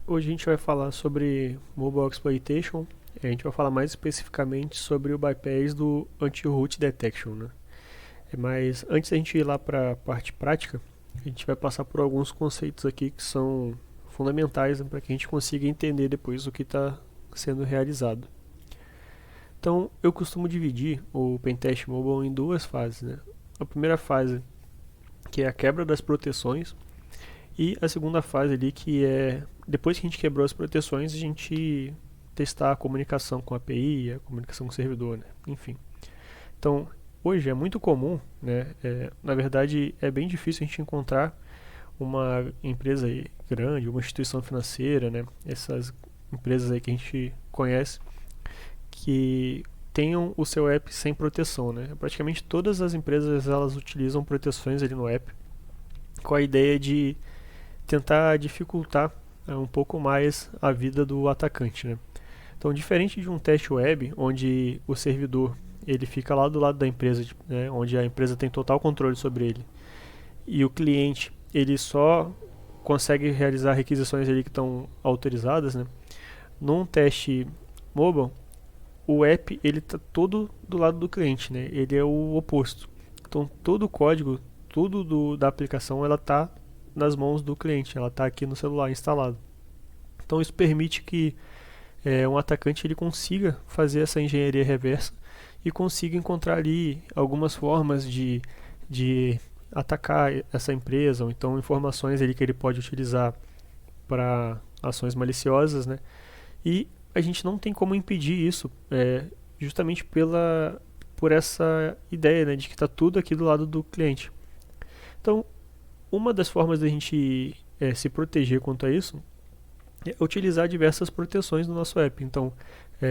Hoje a gente vai falar sobre Mobile Exploitation. A gente vai falar mais especificamente sobre o bypass do Anti-Root Detection, né? Mas antes da gente ir lá para a parte prática, a gente vai passar por alguns conceitos aqui que são fundamentais, né, para que a gente consiga entender depois o que está sendo realizado. Então, eu costumo dividir o Pentest Mobile em duas fases, né? A primeira fase, que é a quebra das proteções, e a segunda fase ali, que é depois que a gente quebrou as proteções, a gente testar a comunicação com a API, a comunicação com o servidor, né? Enfim. Então, hoje é muito comum, né? Na verdade, é bem difícil a gente encontrar uma empresa aí grande, uma instituição financeira, né? Essas empresas aí que a gente conhece, que tenham o seu app sem proteção, né? Praticamente todas as empresas elas utilizam proteções ali no app, com a ideia de tentar dificultar um pouco mais a vida do atacante, né? Então, diferente de um teste web, onde o servidor ele fica lá do lado da empresa, né, onde a empresa tem total controle sobre ele, e o cliente ele só consegue realizar requisições ali que estão autorizadas, né? Num teste mobile, o app ele está todo do lado do cliente, né? Ele é o oposto. Então, todo o código, tudo da aplicação, ela está nas mãos do cliente, ela está aqui no celular instalado. Então, isso permite que um atacante ele consiga fazer essa engenharia reversa e consiga encontrar ali algumas formas de atacar essa empresa, ou então informações ali que ele pode utilizar para ações maliciosas, né? E a gente não tem como impedir isso, justamente por essa ideia, né, de que está tudo aqui do lado do cliente. Então, uma das formas da gente se proteger quanto a isso é utilizar diversas proteções no nosso app. Então,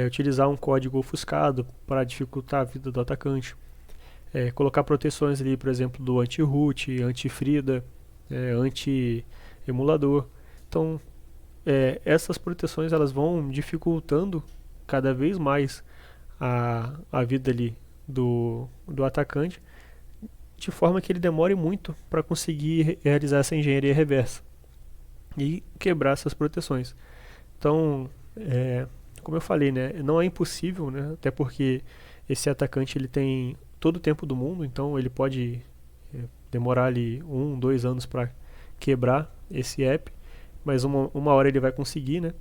utilizar um código ofuscado para dificultar a vida do atacante, colocar proteções ali, por exemplo, do anti-root, anti-frida, anti-emulador. Então, essas proteções elas vão dificultando cada vez mais a vida ali do atacante, de forma que ele demore muito para conseguir realizar essa engenharia reversa e quebrar essas proteções. Então, como eu falei, né, não é impossível, né, até porque esse atacante ele tem todo o tempo do mundo, então ele pode demorar ali 1, 2 anos para quebrar esse app, mas uma hora ele vai conseguir, né?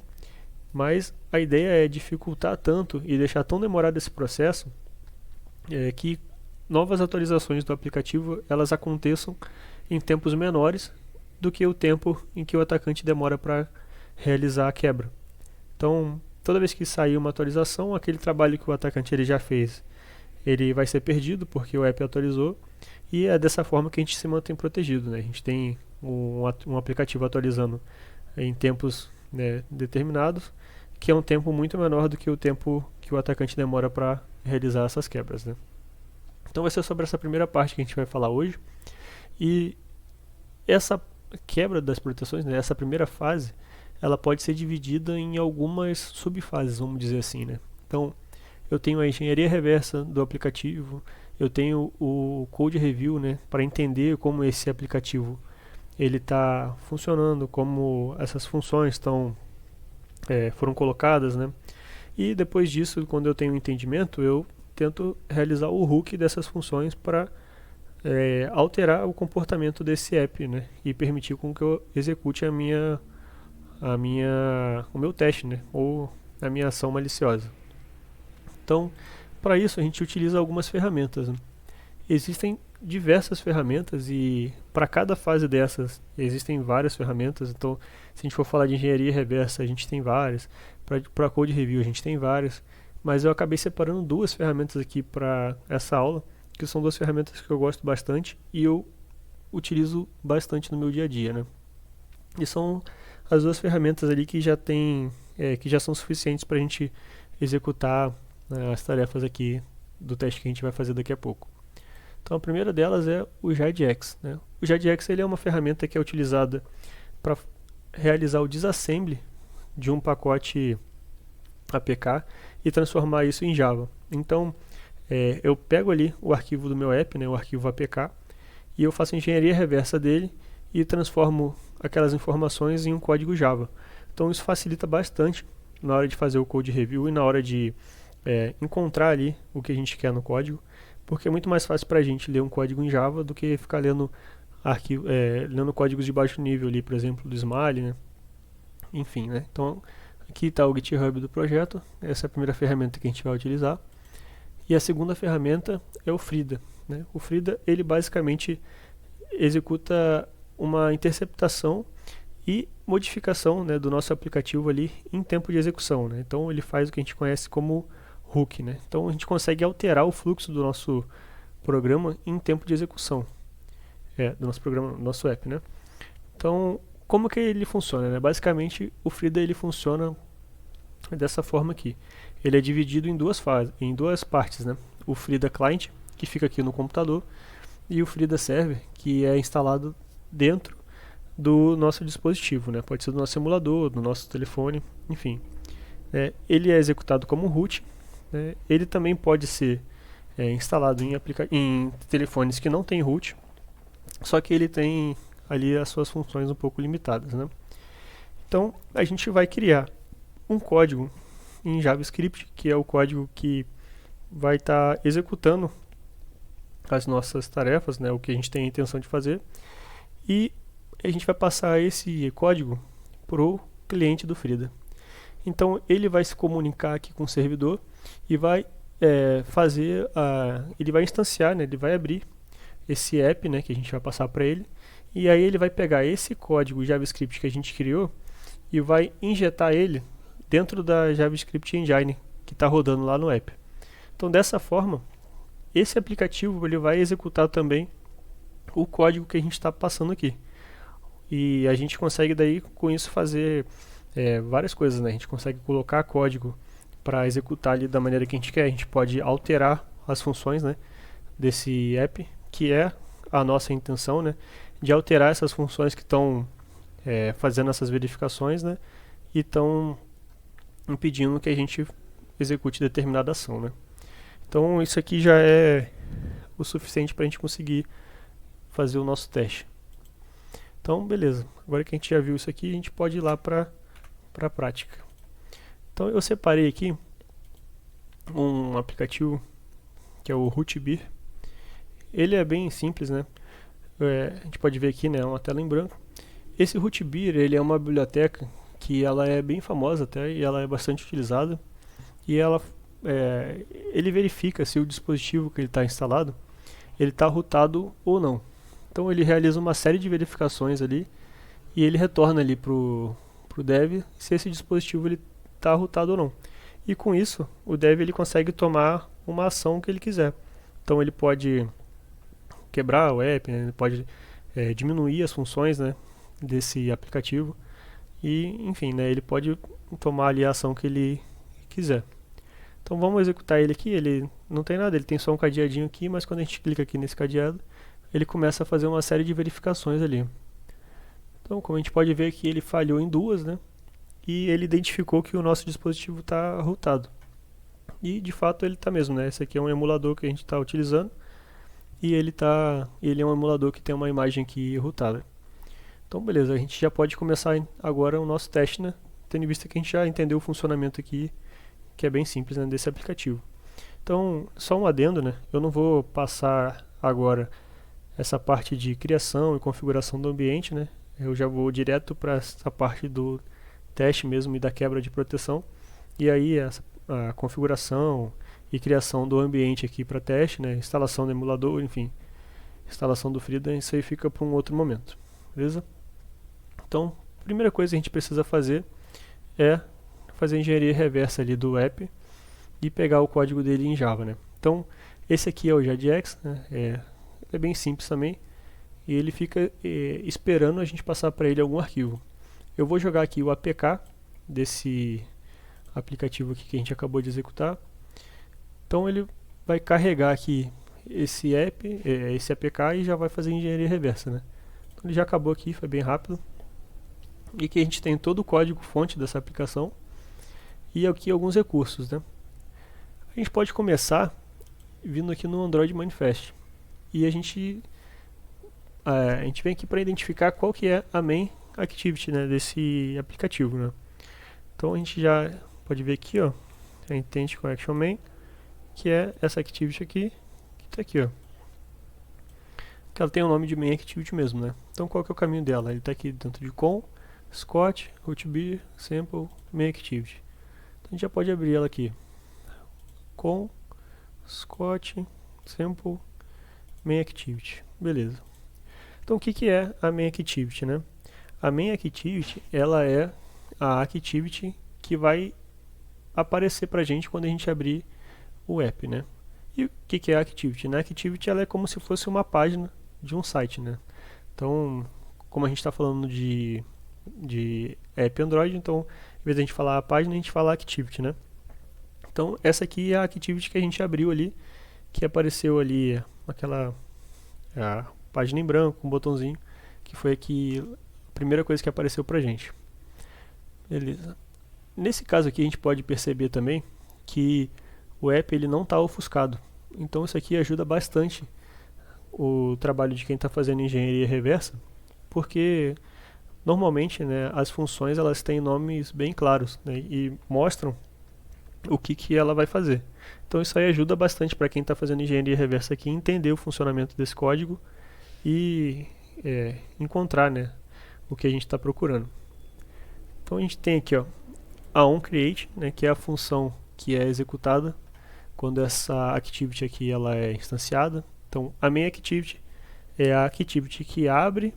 Mas a ideia é dificultar tanto e deixar tão demorado esse processo que novas atualizações do aplicativo elas aconteçam em tempos menores do que o tempo em que o atacante demora para realizar a quebra. Então, toda vez que sair uma atualização, aquele trabalho que o atacante ele já fez, ele vai ser perdido porque o app atualizou, e é dessa forma que a gente se mantém protegido, né? A gente tem um aplicativo atualizando em tempos, né, determinados, que é um tempo muito menor do que o tempo que o atacante demora para realizar essas quebras, né? Então vai ser sobre essa primeira parte que a gente vai falar hoje. E essa quebra das proteções, né, essa primeira fase, ela pode ser dividida em algumas subfases, vamos dizer assim, né? Então, eu tenho a engenharia reversa do aplicativo, eu tenho o code review, né, para entender como esse aplicativo ele está funcionando, como essas funções foram colocadas, né? E depois disso, quando eu tenho um entendimento, eu tento realizar o hook dessas funções para alterar o comportamento desse app, né? E permitir com que eu execute o meu teste, né? Ou a minha ação maliciosa. Então, para isso a gente utiliza algumas ferramentas, né? Existem diversas ferramentas e para cada fase dessas existem várias ferramentas. Então, se a gente for falar de engenharia reversa, a gente tem várias. Para code review, a gente tem várias. Mas eu acabei separando duas ferramentas aqui para essa aula, que são duas ferramentas que eu gosto bastante e eu utilizo bastante no meu dia a dia, né? E são as duas ferramentas ali que que já são suficientes para a gente executar as tarefas aqui do teste que a gente vai fazer daqui a pouco. Então a primeira delas é o JADX, né? O JADX ele é uma ferramenta que é utilizada para realizar o disassembly de um pacote APK e transformar isso em Java. Então eu pego ali o arquivo do meu app, né, o arquivo APK, e eu faço a engenharia reversa dele e transformo aquelas informações em um código Java. Então isso facilita bastante na hora de fazer o code review e na hora de encontrar ali o que a gente quer no código, porque é muito mais fácil para a gente ler um código em Java do que ficar lendo lendo códigos de baixo nível ali, por exemplo, do Smile, né? Enfim, né? Então aqui está o GitHub do projeto, essa é a primeira ferramenta que a gente vai utilizar. E a segunda ferramenta é o Frida, né? O Frida, ele basicamente executa uma interceptação e modificação, né, do nosso aplicativo ali em tempo de execução, né? Então ele faz o que a gente conhece como hook, né? Então a gente consegue alterar o fluxo do nosso programa em tempo de execução, do nosso programa, do nosso app, né? Então como que ele funciona, né? Basicamente o Frida ele funciona dessa forma aqui. Ele é dividido em duas partes, né? O Frida Client, que fica aqui no computador, e o Frida Server, que é instalado dentro do nosso dispositivo, né? Pode ser do nosso emulador, do nosso telefone, enfim. Ele é executado como root, né? Ele também pode ser instalado em telefones que não tem root, só que ele tem ali as suas funções um pouco limitadas, né? Então a gente vai criar um código em JavaScript, que é o código que vai estar executando as nossas tarefas, né, o que a gente tem a intenção de fazer, e a gente vai passar esse código para o cliente do Frida. Então ele vai se comunicar aqui com o servidor e vai ele vai instanciar, né, ele vai abrir esse app, né, que a gente vai passar para ele, e aí ele vai pegar esse código JavaScript que a gente criou e vai injetar ele dentro da JavaScript Engine que está rodando lá no app. Então dessa forma, esse aplicativo ele vai executar também o código que a gente está passando aqui. E a gente consegue daí com isso fazer várias coisas, né? A gente consegue colocar código para executar ali da maneira que a gente quer. A gente pode alterar as funções, né, desse app, que é a nossa intenção, né, de alterar essas funções que estão fazendo essas verificações, né, e estão impedindo que a gente execute determinada ação, né. Então isso aqui já é o suficiente para a gente conseguir fazer o nosso teste. Então beleza, agora que a gente já viu isso aqui, a gente pode ir lá para a prática. Então eu separei aqui um aplicativo que é o Rootbeer. Ele é bem simples, né? A gente pode ver aqui, né, uma tela em branco. Esse Rootbeer, ele é uma biblioteca que ela é bem famosa até, e ela é bastante utilizada, e ele verifica se o dispositivo que ele está instalado ele está rootado ou não. Então ele realiza uma série de verificações ali e ele retorna ali pro dev se esse dispositivo ele está rootado ou não. E com isso o dev ele consegue tomar uma ação que ele quiser. Então ele pode quebrar o app, né? Ele pode diminuir as funções, né, desse aplicativo e enfim, né, ele pode tomar ali a ação que ele quiser. Então vamos executar ele aqui. Ele não tem nada, ele tem só um cadeadinho aqui, mas quando a gente clica aqui nesse cadeado, ele começa a fazer uma série de verificações ali. Então, como a gente pode ver aqui, ele falhou em duas, né? E ele identificou que o nosso dispositivo está rootado. E de fato ele está mesmo, né? Esse aqui é um emulador que a gente está utilizando e ele é um emulador que tem uma imagem aqui rootada. Então beleza, a gente já pode começar agora o nosso teste, né? Tendo em vista que a gente já entendeu o funcionamento aqui, que é bem simples, né, desse aplicativo. Então, só um adendo, né? Eu não vou passar agora essa parte de criação e configuração do ambiente, né? Eu já vou direto para essa parte do teste mesmo e da quebra de proteção. E aí a configuração e criação do ambiente aqui para teste, né? Instalação do emulador, enfim, instalação do Frida, isso aí fica para um outro momento, beleza? Então, a primeira coisa que a gente precisa fazer é fazer a engenharia reversa ali do app e pegar o código dele em Java, né? Então, esse aqui é o JADX, né? É bem simples também, e ele fica esperando a gente passar para ele algum arquivo. Eu vou jogar aqui o APK desse aplicativo aqui que a gente acabou de executar. Então ele vai carregar aqui esse app, esse APK, e já vai fazer engenharia reversa, né? Então ele já acabou aqui, foi bem rápido. E aqui a gente tem todo o código fonte dessa aplicação e aqui alguns recursos, né? A gente pode começar vindo aqui no Android Manifest e a gente vem aqui para identificar qual que é a main activity, né, desse aplicativo, né? Então a gente já pode ver aqui, ó, a Intent Connection Main, que é essa activity aqui, que está aqui, ó. Que ela tem o nome de Main Activity mesmo, né? Então qual que é o caminho dela? Ele está aqui dentro de com, Scott, rootbeer, sample, Main Activity. Então a gente já pode abrir ela aqui. Com, Scott, sample, Main Activity. Beleza. Então o que que é a Main Activity, né? A Main Activity, ela é a Activity que vai aparecer pra gente quando a gente abrir o app, né? E o que que é a Activity? A Activity, ela é como se fosse uma página de um site, né? Então, como a gente está falando de app Android, então, em vez de a gente falar a página, a gente fala a Activity, né? Então, essa aqui é a Activity que a gente abriu ali, que apareceu ali aquela a página em branco, com um botãozinho, que foi aqui a primeira coisa que apareceu pra gente. Beleza. Nesse caso aqui a gente pode perceber também que o app ele não está ofuscado. Então isso aqui ajuda bastante o trabalho de quem está fazendo engenharia reversa, porque normalmente, né, as funções elas têm nomes bem claros, né, e mostram o que ela vai fazer. Então isso aí ajuda bastante para quem está fazendo engenharia reversa aqui entender o funcionamento desse código e encontrar, né, o que a gente está procurando. Então a gente tem aqui, ó, a onCreate, né, que é a função que é executada quando essa activity aqui ela é instanciada. Então a main activity é a activity que abre,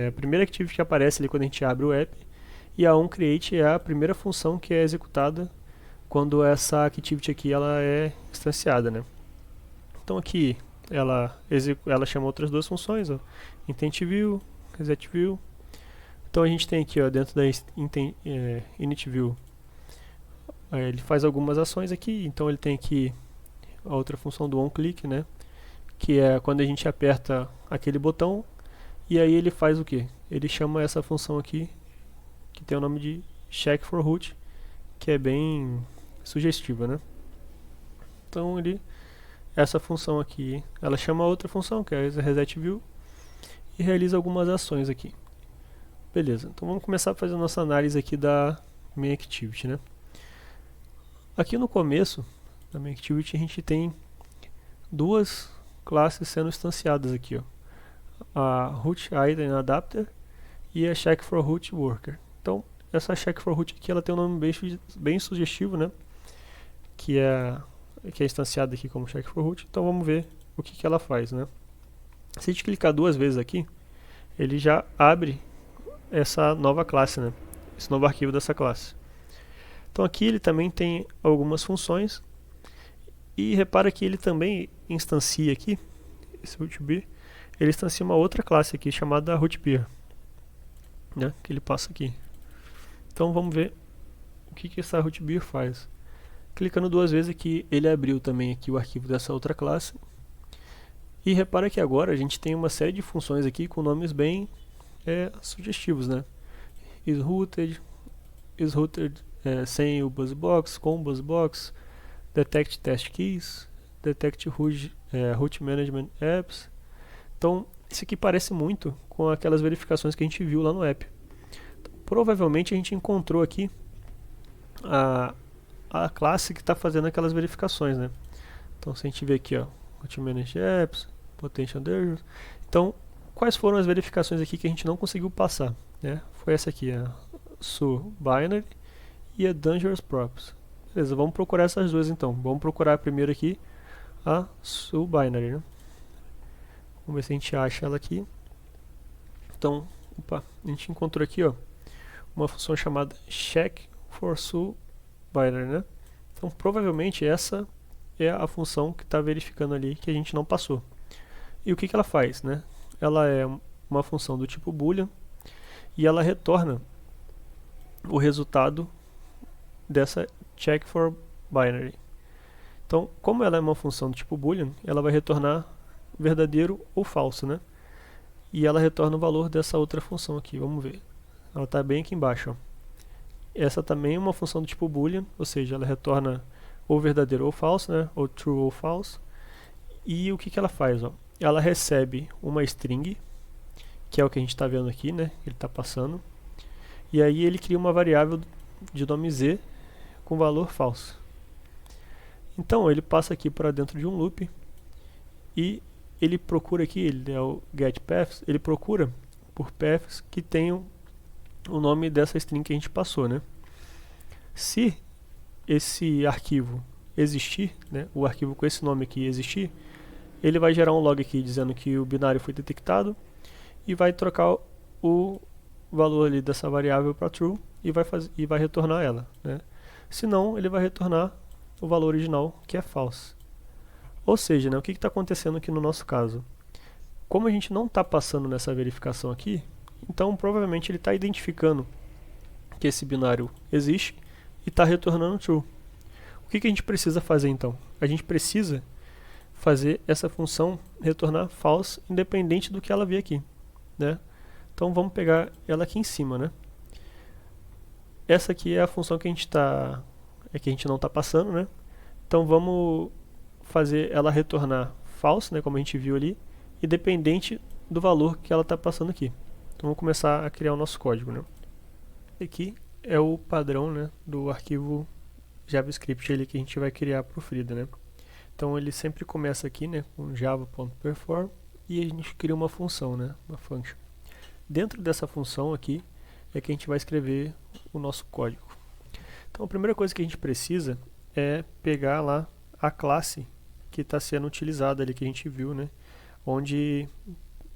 a primeira activity que aparece ali quando a gente abre o app, e a onCreate é a primeira função que é executada quando essa activity aqui ela é instanciada, né? Então aqui ela chama outras duas funções, ó, IntentView, ResetView. Então a gente tem aqui, ó, dentro da initView, ele faz algumas ações aqui. Então ele tem aqui a outra função do onClick, né? Que é quando a gente aperta aquele botão e aí ele faz o que? Ele chama essa função aqui que tem o nome de check4root, que é bem sugestiva, né? Então essa função aqui, ela chama outra função que é a ResetView e realiza algumas ações aqui. Beleza, então vamos começar a fazer a nossa análise aqui da Main Activity, né? Aqui no começo da Main Activity a gente tem duas classes sendo instanciadas aqui, ó. A Root Item Adapter e a Check4Root Worker. Então essa Check4Root aqui ela tem um nome bem sugestivo, né? Que é instanciada aqui como Check4Root. Então vamos ver o que ela faz, né? Se a gente clicar duas vezes aqui, ele já abre essa nova classe, né? Esse novo arquivo dessa classe. Então aqui ele também tem algumas funções e repara que ele também instancia aqui, esse rootbeer, ele instancia uma outra classe aqui chamada rootbeer, né? Que ele passa aqui. Então vamos ver o que essa rootbeer faz. Clicando duas vezes aqui, ele abriu também aqui o arquivo dessa outra classe. E repara que agora a gente tem uma série de funções aqui com nomes bem sugestivos, né? isRooted sem o BuzzBox, com o BuzzBox, Detect Test Keys, Detect Root Management Apps. Então, isso aqui parece muito com aquelas verificações que a gente viu lá no app. Então, provavelmente a gente encontrou aqui a classe que está fazendo aquelas verificações, né? Então, se a gente ver aqui, ó, Root Managed Apps, Potential Dangerous. Então, quais foram as verificações aqui que a gente não conseguiu passar, né? Foi essa aqui, a SuBinary e a Dangerous Props. Beleza, vamos procurar essas duas então. Vamos procurar primeiro aqui a SuBinary, né? Vamos ver se a gente acha ela aqui. Então, a gente encontrou aqui, ó, uma função chamada check4SuBinary, né? Então, provavelmente essa é a função que está verificando ali que a gente não passou. E o que ela faz, né? Ela é uma função do tipo boolean e ela retorna o resultado dessa check4binary. Então, como ela é uma função do tipo boolean, ela vai retornar verdadeiro ou falso, né? E ela retorna o valor dessa outra função aqui, vamos ver. Ela está bem aqui embaixo, ó. Essa também é uma função do tipo boolean, ou seja, ela retorna ou verdadeiro ou falso, né? Ou true ou false. E o que ela faz, ó? Ela recebe uma string, que é o que a gente está vendo aqui, né? Ele está passando. E aí ele cria uma variável de nome Z com valor falso. Então ele passa aqui para dentro de um loop e ele procura aqui, ele é o getPaths, ele procura por paths que tenham o nome dessa string que a gente passou, né? Se esse arquivo existir, né, o arquivo com esse nome aqui existir, ele vai gerar um log aqui dizendo que o binário foi detectado e vai trocar o valor ali dessa variável para true e vai retornar ela, né? Se não, ele vai retornar o valor original, que é false. Ou seja, né, o que está acontecendo aqui no nosso caso? Como a gente não está passando nessa verificação aqui, então provavelmente ele está identificando que esse binário existe e está retornando true. O que a gente precisa fazer então? A gente precisa fazer essa função retornar false independente do que ela vier aqui, né? Então vamos pegar ela aqui em cima, né? Essa aqui é a função que a gente não está passando, né? Então vamos fazer ela retornar false, né, como a gente viu ali, independente do valor que ela está passando aqui. Então vamos começar a criar o nosso código, né? Aqui é o padrão, né, do arquivo JavaScript ali que a gente vai criar para o Frida, né? Então ele sempre começa aqui, né, com java.perform e a gente cria uma função, né, uma function. Dentro dessa função aqui é que a gente vai escrever o nosso código. Então a primeira coisa que a gente precisa é pegar lá a classe que está sendo utilizada ali, que a gente viu, né, onde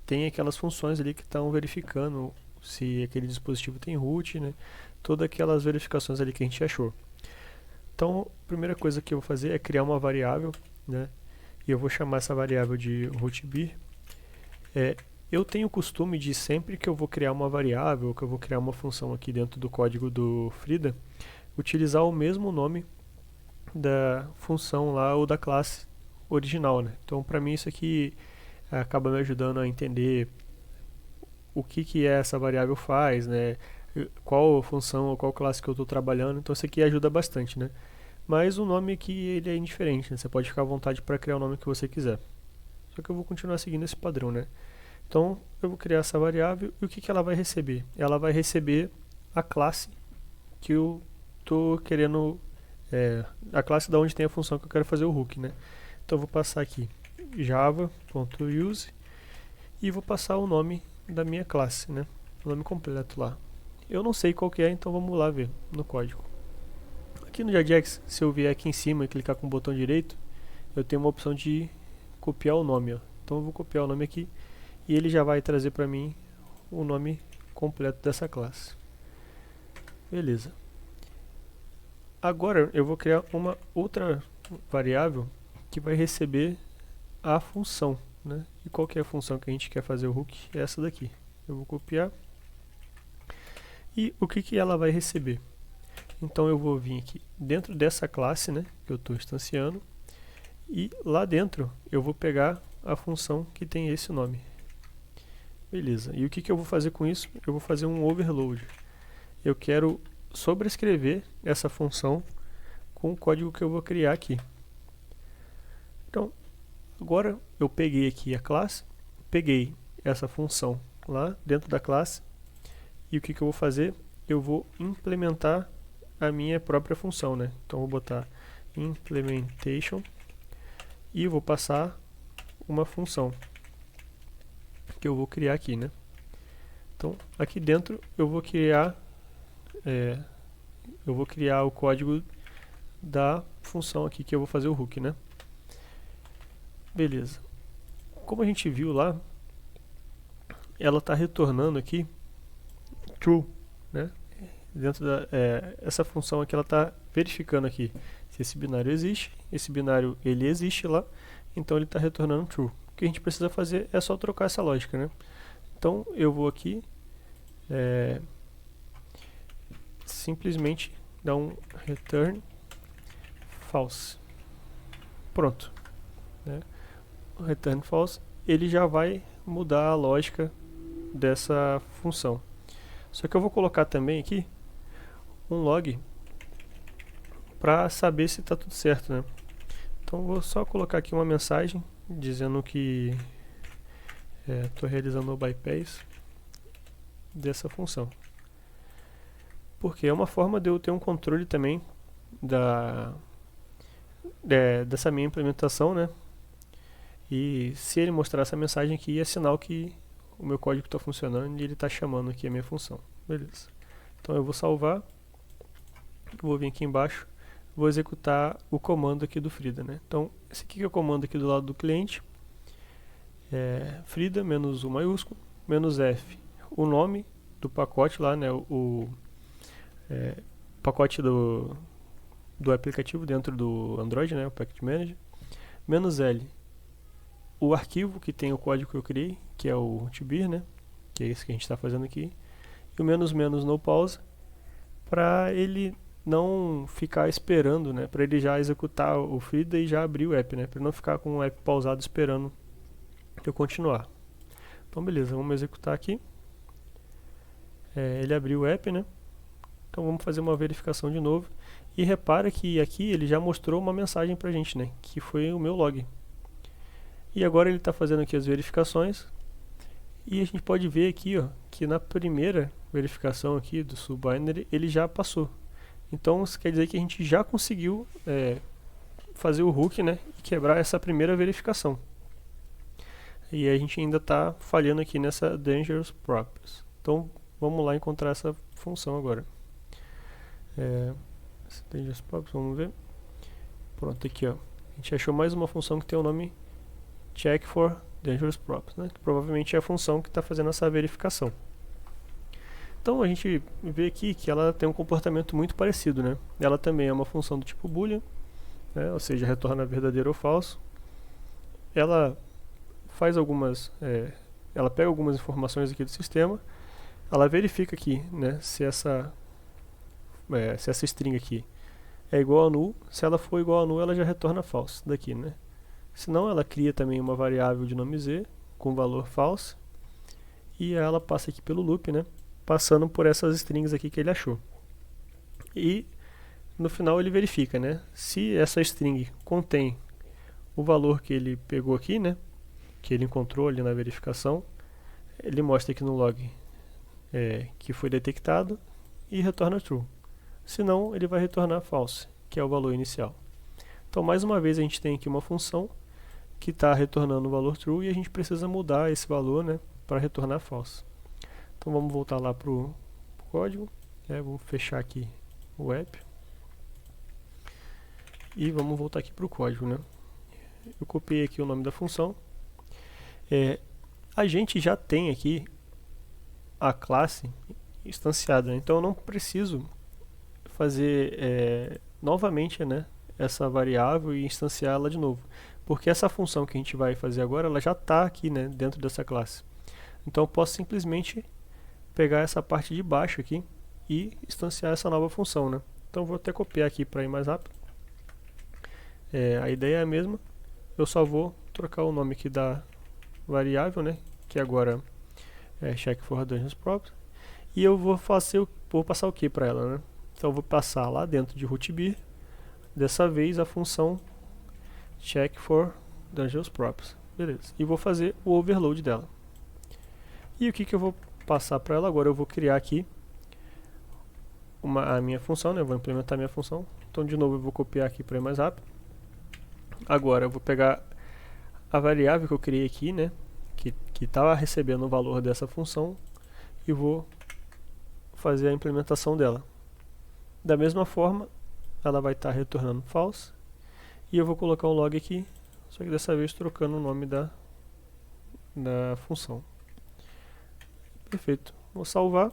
tem aquelas funções ali que estão verificando se aquele dispositivo tem root, né, todas aquelas verificações ali que a gente achou. Então a primeira coisa que eu vou fazer é criar uma variável, né, e eu vou chamar essa variável de rootBeer. Eu tenho o costume de sempre que eu vou criar uma variável, que eu vou criar uma função aqui dentro do código do Frida, utilizar o mesmo nome da função lá ou da classe original, né? Então para mim isso aqui acaba me ajudando a entender o que essa variável faz, né? Qual função ou qual classe que eu estou trabalhando, então isso aqui ajuda bastante, né? Mas o nome aqui ele é indiferente, né? Você pode ficar à vontade para criar o nome que você quiser. Só que eu vou continuar seguindo esse padrão, né? Então eu vou criar essa variável e o que ela vai receber? Ela vai receber a classe que eu estou querendo, a classe da onde tem a função que eu quero fazer o hook, né? Então eu vou passar aqui java.use e vou passar o nome da minha classe, né? O nome completo lá. Eu não sei qual que é, então vamos lá ver no código. Aqui no Jagex, se eu vier aqui em cima e clicar com o botão direito, eu tenho uma opção de copiar o nome, ó. Então eu vou copiar o nome aqui e ele já vai trazer para mim o nome completo dessa classe. Beleza. Agora eu vou criar uma outra variável que vai receber a função, né? E qual que é a função que a gente quer fazer o hook? É essa daqui. Eu vou copiar. E o que ela vai receber? Então eu vou vir aqui dentro dessa classe, né, que eu estou instanciando, e lá dentro eu vou pegar a função que tem esse nome. Beleza. E o que eu vou fazer com isso? Eu vou fazer um overload. Eu quero sobrescrever essa função com o código que eu vou criar aqui. Então, agora eu peguei aqui a classe, peguei essa função lá dentro da classe, e o que eu vou fazer? Eu vou implementar a minha própria função, né? Então eu vou botar implementation e vou passar uma função que eu vou criar aqui, né? Então aqui dentro eu vou criar o código da função aqui que eu vou fazer o hook, né? Beleza. Como a gente viu lá, ela está retornando aqui true, né? Dentro da essa função aqui, ela está verificando aqui se esse binário existe. Esse binário ele existe lá, então ele está retornando true. O que a gente precisa fazer é só trocar essa lógica, né? Então eu vou aqui simplesmente dar um return false. Pronto, né? O return false ele já vai mudar a lógica dessa função. Só que eu vou colocar também aqui um log para saber se está tudo certo, né? Então vou só colocar aqui uma mensagem dizendo que estou realizando o bypass dessa função. porque é uma forma de eu ter um controle também dessa minha implementação, né? E se ele mostrar essa mensagem aqui, é sinal que o meu código está funcionando e ele está chamando aqui a minha função. Beleza. Então eu vou salvar, vou vir aqui embaixo, vou executar o comando aqui do Frida, né? Então esse aqui que é o comando aqui do lado do cliente, Frida -u maiúsculo, -f, o nome do pacote lá, né? O pacote do aplicativo dentro do Android, né? O Package Manager, -l, o arquivo que tem o código que eu criei, que é o tibir, né? Que é esse que a gente está fazendo aqui, e o -- no pause, para ele não ficar esperando, né? Para ele já executar o Frida e já abrir o app, né? Para não ficar com o app pausado esperando eu continuar. Então beleza, vamos executar aqui. Ele abriu o app, né? Então vamos fazer uma verificação de novo. E repara que aqui ele já mostrou uma mensagem pra gente, né? Que foi o meu log. E agora ele está fazendo aqui as verificações. E a gente pode ver aqui, ó, que na primeira verificação aqui do subbinary ele já passou. Então isso quer dizer que a gente já conseguiu fazer o hook, né? E quebrar essa primeira verificação. E a gente ainda está falhando aqui nessa dangerous properties. Então vamos lá encontrar essa função agora. Dangerous properties, vamos ver. Pronto, aqui ó. A gente achou mais uma função que tem o nome check for dangerous properties, né? Que provavelmente é a função que está fazendo essa verificação. Então a gente vê aqui que ela tem um comportamento muito parecido, né? Ela também é uma função do tipo boolean, né? Ou seja, retorna verdadeiro ou falso. Ela faz ela pega algumas informações aqui do sistema, ela verifica aqui, né, se essa string aqui é igual a null. Se ela for igual a null, ela já retorna false daqui, né? Senão ela cria também uma variável de nome z com valor false e ela passa aqui pelo loop, né, passando por essas strings aqui que ele achou. E no final ele verifica, né, se essa string contém o valor que ele pegou aqui, né, que ele encontrou ali na verificação, ele mostra aqui no log que foi detectado e retorna true. Se não, ele vai retornar false, que é o valor inicial. Então, mais uma vez, a gente tem aqui uma função que está retornando o valor true e a gente precisa mudar esse valor, né, para retornar false. Então, vamos voltar lá para o código. Vou fechar aqui o app. E vamos voltar aqui para o código, né. Eu copiei aqui o nome da função. A gente já tem aqui a classe instanciada, né? Então eu não preciso fazer novamente, né, essa variável e instanciá-la de novo, porque essa função que a gente vai fazer agora, ela já está aqui, né, dentro dessa classe. Então eu posso simplesmente pegar essa parte de baixo aqui e instanciar essa nova função, né? Então eu vou até copiar aqui para ir mais rápido. A ideia é a mesma, eu só vou trocar o nome aqui da variável, né, que agora é check for dangerous properties, e eu vou passar o que para ela, né? Então eu vou passar lá dentro de rootbir, dessa vez a função check for dangerous properties, beleza? E vou fazer o overload dela. E o que eu vou passar para ela agora? Eu vou criar aqui a minha função, né? Eu vou implementar a minha função. Então de novo eu vou copiar aqui para ir mais rápido. Agora eu vou pegar a variável que eu criei aqui, né, que estava recebendo o valor dessa função, e vou fazer a implementação dela. Da mesma forma, ela vai estar retornando false, e eu vou colocar um log aqui, só que dessa vez trocando o nome da função. Perfeito. Vou salvar.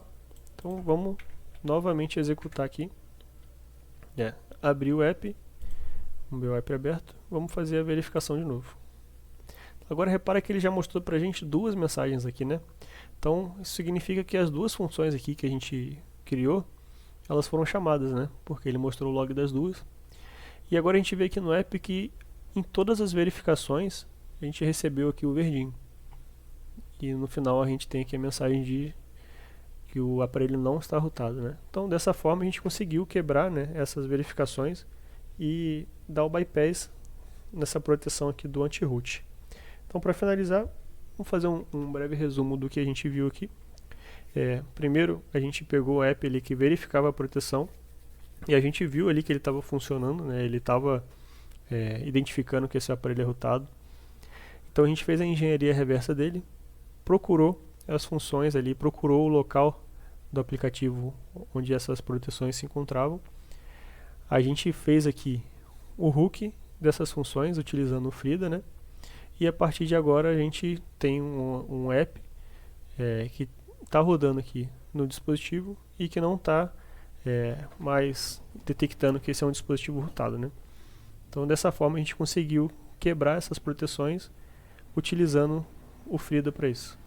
Então vamos novamente executar aqui. Abrir o app, vamos ver o app aberto, vamos fazer a verificação de novo. Agora repara que ele já mostrou pra gente duas mensagens aqui, né? Então isso significa que as duas funções aqui que a gente criou, elas foram chamadas, né? Porque ele mostrou o log das duas. E agora a gente vê aqui no app que em todas as verificações a gente recebeu aqui o verdinho. E no final a gente tem aqui a mensagem de que o aparelho não está rootado, né? Então dessa forma a gente conseguiu quebrar, né, essas verificações e dar o bypass nessa proteção aqui do anti-root. Então, para finalizar, vamos fazer um breve resumo do que a gente viu aqui. Primeiro a gente pegou o app ali que verificava a proteção e a gente viu ali que ele estava funcionando, né? Ele estava identificando que esse aparelho é routado. Então a gente fez a engenharia reversa dele, procurou as funções ali, procurou o local do aplicativo onde essas proteções se encontravam. A gente fez aqui o hook dessas funções utilizando o Frida, né? E a partir de agora a gente tem um app que está rodando aqui no dispositivo e que não está mais detectando que esse é um dispositivo routado, né? Então dessa forma a gente conseguiu quebrar essas proteções utilizando o Frida para isso.